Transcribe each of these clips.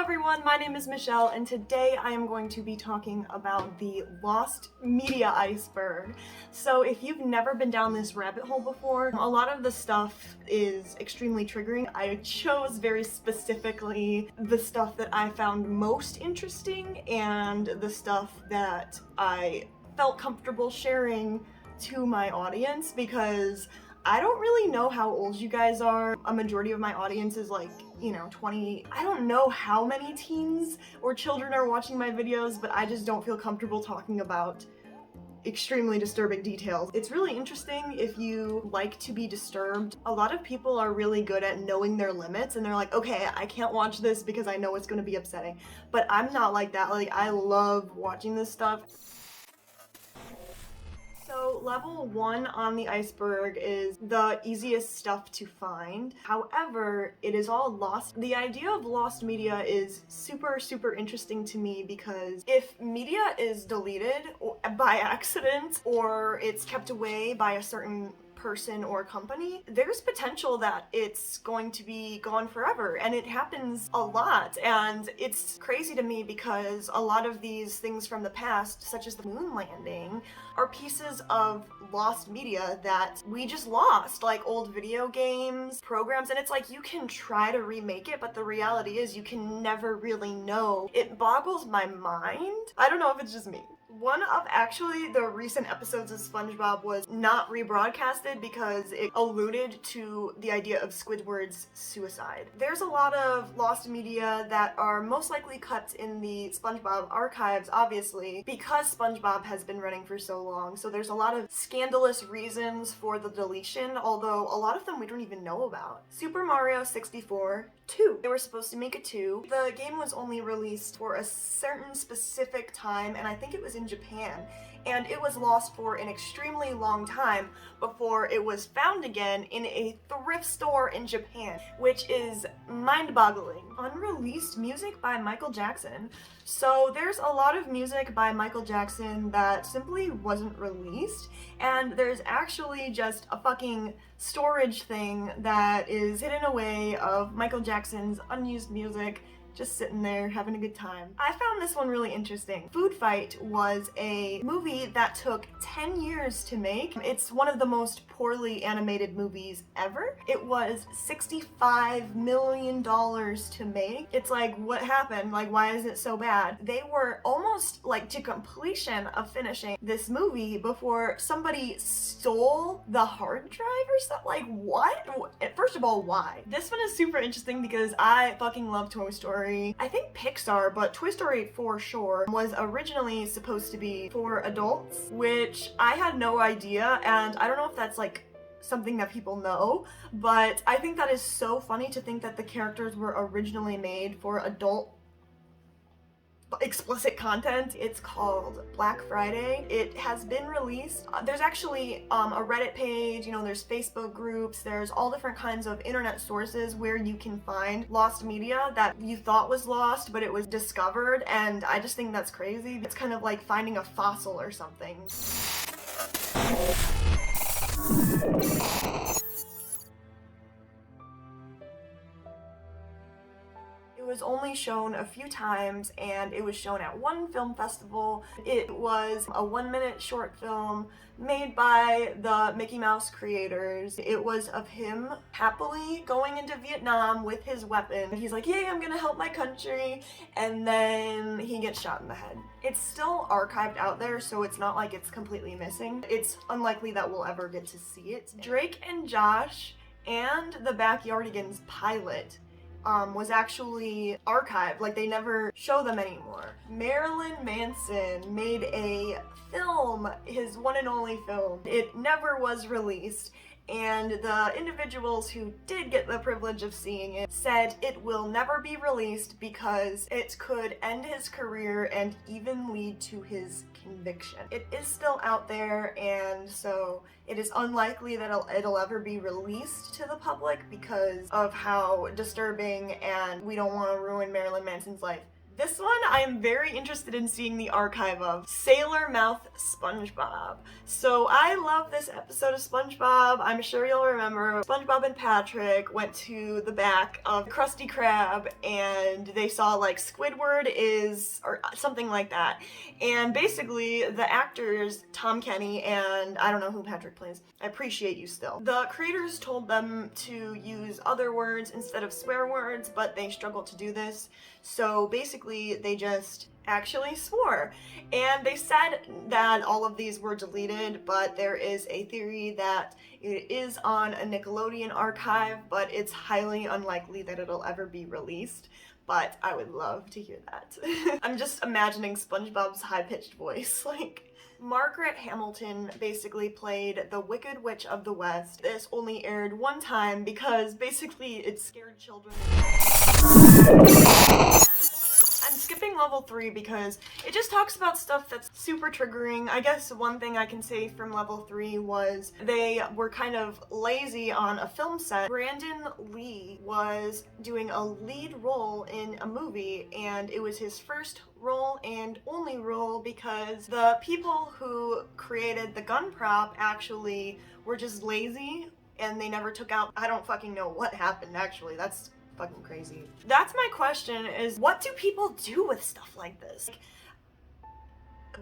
everyone, my name is Michelle, and today I am going to be talking about the lost media iceberg. So if you've never been down this rabbit hole before, a lot of the stuff is extremely triggering. I chose very specifically the stuff that I found most interesting and the stuff that I felt comfortable sharing to my audience, because I don't really know how old you guys are. A majority of my audience is like, 20. I don't know how many teens or children are watching my videos, but I just don't feel comfortable talking about extremely disturbing details. It's really interesting if you like to be disturbed. A lot of people are really good at knowing their limits, and they're like, okay, I can't watch this because I know it's going to be upsetting. But I'm not like that. Like, I love watching this stuff. So level 1 on the iceberg is the easiest stuff to find. However, it is all lost. The idea of lost media is super interesting to me, because if media is deleted by accident or it's kept away by a certain person or company, there's potential that it's going to be gone forever, and it happens a lot. And it's crazy to me because a lot of these things from the past, such as the moon landing, are pieces of lost media that we just lost, like old video games, programs, and it's like you can try to remake it, but the reality is you can never really know. It boggles my mind. I don't know if it's just me. One of actually the recent episodes of SpongeBob was not rebroadcasted because it alluded to the idea of Squidward's suicide. There's a lot of lost media that are most likely cut in the SpongeBob archives, obviously, because SpongeBob has been running for so long. So there's a lot of scandalous reasons for the deletion, although a lot of them we don't even know about. Super Mario 64 2. They were supposed to make a 2. The game was only released for a certain specific time, and I think it was in Japan, and it was lost for an extremely long time before it was found again in a thrift store in Japan, which is mind-boggling. Unreleased music by Michael Jackson. So there's a lot of music by Michael Jackson that simply wasn't released, and there's actually just a fucking storage thing that is hidden away of Michael Jackson's unused music, just sitting there having a good time. I found this one really interesting. Food Fight was a movie that took 10 years to make. It's one of the most poorly animated movies ever. It was $65 million to make. It's like, what happened? Like, why is it so bad? They were almost like to completion of finishing this movie before somebody stole the hard drive or something. Like, what? First of all, why? This one is super interesting because I fucking love Toy Story. I think Pixar, but Toy Story for sure was originally supposed to be for adults, which I had no idea, and I don't know if that's like something that people know, but I think that is so funny to think that the characters were originally made for adult explicit content. It's called Black Friday. It has been released. There's actually a Reddit page, there's Facebook groups, there's all different kinds of internet sources where you can find lost media that you thought was lost, but it was discovered, and I just think that's crazy. It's kind of like finding a fossil or something. It was only shown a few times, and it was shown at one film festival. It was a 1-minute short film made by the Mickey Mouse creators. It was of him happily going into Vietnam with his weapon. He's like, yay, I'm gonna help my country, and then he gets shot in the head. It's still archived out there, so it's not like it's completely missing. It's unlikely that we'll ever get to see it. Drake and Josh and the Backyardigans pilot was actually archived. Like, they never show them anymore. Marilyn Manson made a film, his one and only film. It never was released, and the individuals who did get the privilege of seeing it said it will never be released because it could end his career and even lead to his conviction. It is still out there, and so it is unlikely that it'll ever be released to the public because of how disturbing, and we don't want to ruin Marilyn Manson's life This one I am very interested in seeing the archive of. Sailor Mouth SpongeBob. So I love this episode of SpongeBob. I'm sure you'll remember SpongeBob and Patrick went to the back of Krusty Krab and they saw like Squidward is, or something like that. And basically the actors, Tom Kenny and I don't know who Patrick plays, I appreciate you still. The creators told them to use other words instead of swear words, but they struggled to do this. So basically they just actually swore. And they said that all of these were deleted, but there is a theory that it is on a Nickelodeon archive, but it's highly unlikely that it'll ever be released. But I would love to hear that. I'm just imagining SpongeBob's high-pitched voice, like... Margaret Hamilton basically played the Wicked Witch of the West. This only aired one time because basically it scared children. I'm skipping level 3 because it just talks about stuff that's super triggering. I guess one thing I can say from level 3 was they were kind of lazy on a film set. Brandon Lee was doing a lead role in a movie and it was his first role and only role because the people who created the gun prop actually were just lazy and they never took out, I don't fucking know what happened actually, that's fucking crazy. That's my question is, what do people do with stuff like this?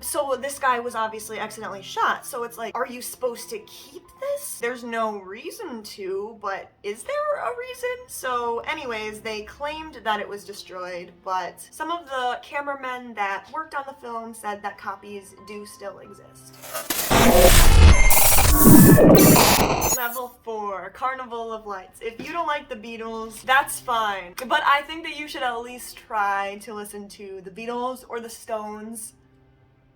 So this guy was obviously accidentally shot, so it's like, are you supposed to keep this? There's no reason to, but is there a reason? So anyways, they claimed that it was destroyed, but some of the cameramen that worked on the film said that copies do still exist. Level 4, Carnival of Lights. If you don't like the Beatles, that's fine. But I think that you should at least try to listen to the Beatles or the Stones,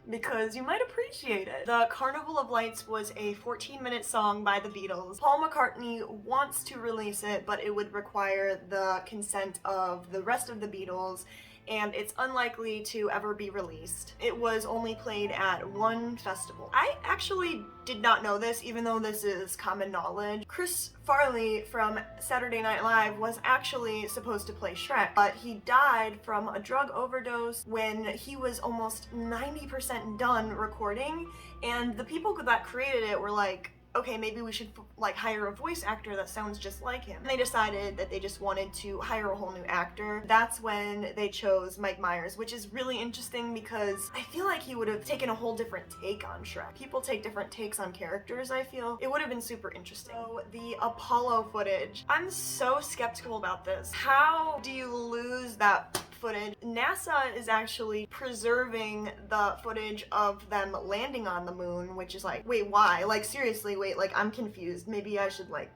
because you might appreciate it. The Carnival of Lights was a 14-minute song by the Beatles. Paul McCartney wants to release it, but it would require the consent of the rest of the Beatles, and it's unlikely to ever be released. It was only played at one festival. I actually did not know this, even though this is common knowledge. Chris Farley from Saturday Night Live was actually supposed to play Shrek, but he died from a drug overdose when he was almost 90% done recording, and the people that created it were like, okay, maybe we should like hire a voice actor that sounds just like him. And they decided that they just wanted to hire a whole new actor. That's when they chose Mike Myers, which is really interesting because I feel like he would have taken a whole different take on Shrek. People take different takes on characters, I feel. It would have been super interesting. So the Apollo footage, I'm so skeptical about this. How do you lose that footage? NASA is actually preserving the footage of them landing on the moon, which is like, wait, why? Like seriously, wait, like I'm confused. Maybe I should like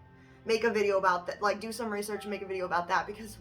make a video about that, like do some research and make a video about that, because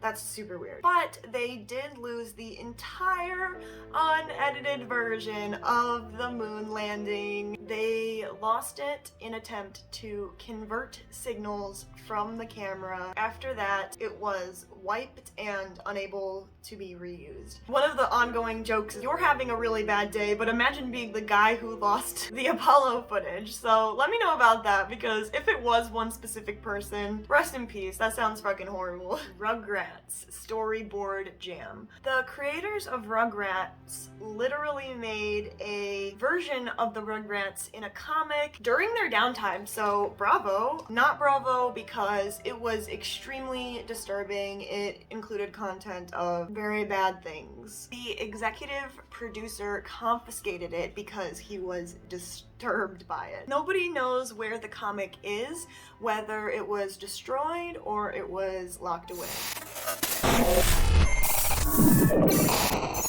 that's super weird. But they did lose the entire unedited version of the moon landing. They lost it in attempt to convert signals from the camera. After that, it was wiped and unable to be reused. One of the ongoing jokes is, you're having a really bad day, but imagine being the guy who lost the Apollo footage. So let me know about that, because if it was one specific person, rest in peace, that sounds fucking horrible. Rugrats storyboard jam. The creators of Rugrats literally made a version of the Rugrats in a comic during their downtime, so bravo. Not bravo because it was extremely disturbing. It included content of very bad things. The executive producer confiscated it because he was disturbed by it. Nobody knows where the comic is, whether it was destroyed or it was locked away.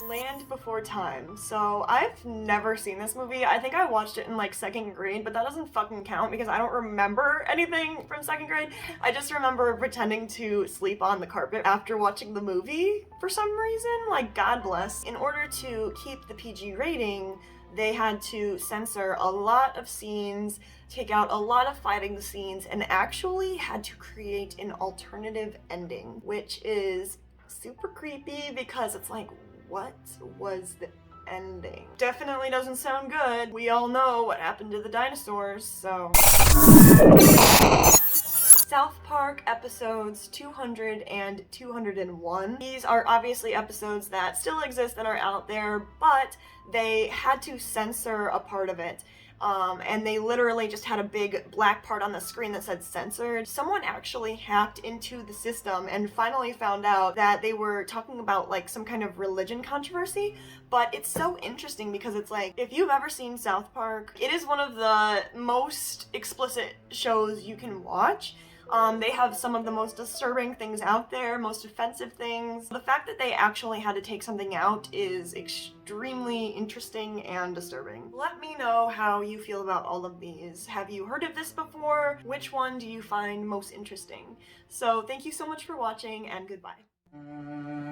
Land Before Time. So I've never seen this movie. I think I watched it in like 2nd grade, but that doesn't fucking count because I don't remember anything from 2nd grade. I just remember pretending to sleep on the carpet after watching the movie for some reason. Like, God bless. In order to keep the PG rating, they had to censor a lot of scenes, take out a lot of fighting scenes, and actually had to create an alternative ending, which is super creepy because it's like, what was the ending? Definitely doesn't sound good. We all know what happened to the dinosaurs, so. South Park episodes 200 and 201. These are obviously episodes that still exist and are out there, but they had to censor a part of it. And they literally just had a big black part on the screen that said censored. Someone actually hacked into the system and finally found out that they were talking about like some kind of religion controversy. But it's so interesting because it's like, if you've ever seen South Park, it is one of the most explicit shows you can watch. They have some of the most disturbing things out there, most offensive things. The fact that they actually had to take something out is extremely interesting and disturbing. Let me know how you feel about all of these. Have you heard of this before? Which one do you find most interesting? So thank you so much for watching, and goodbye.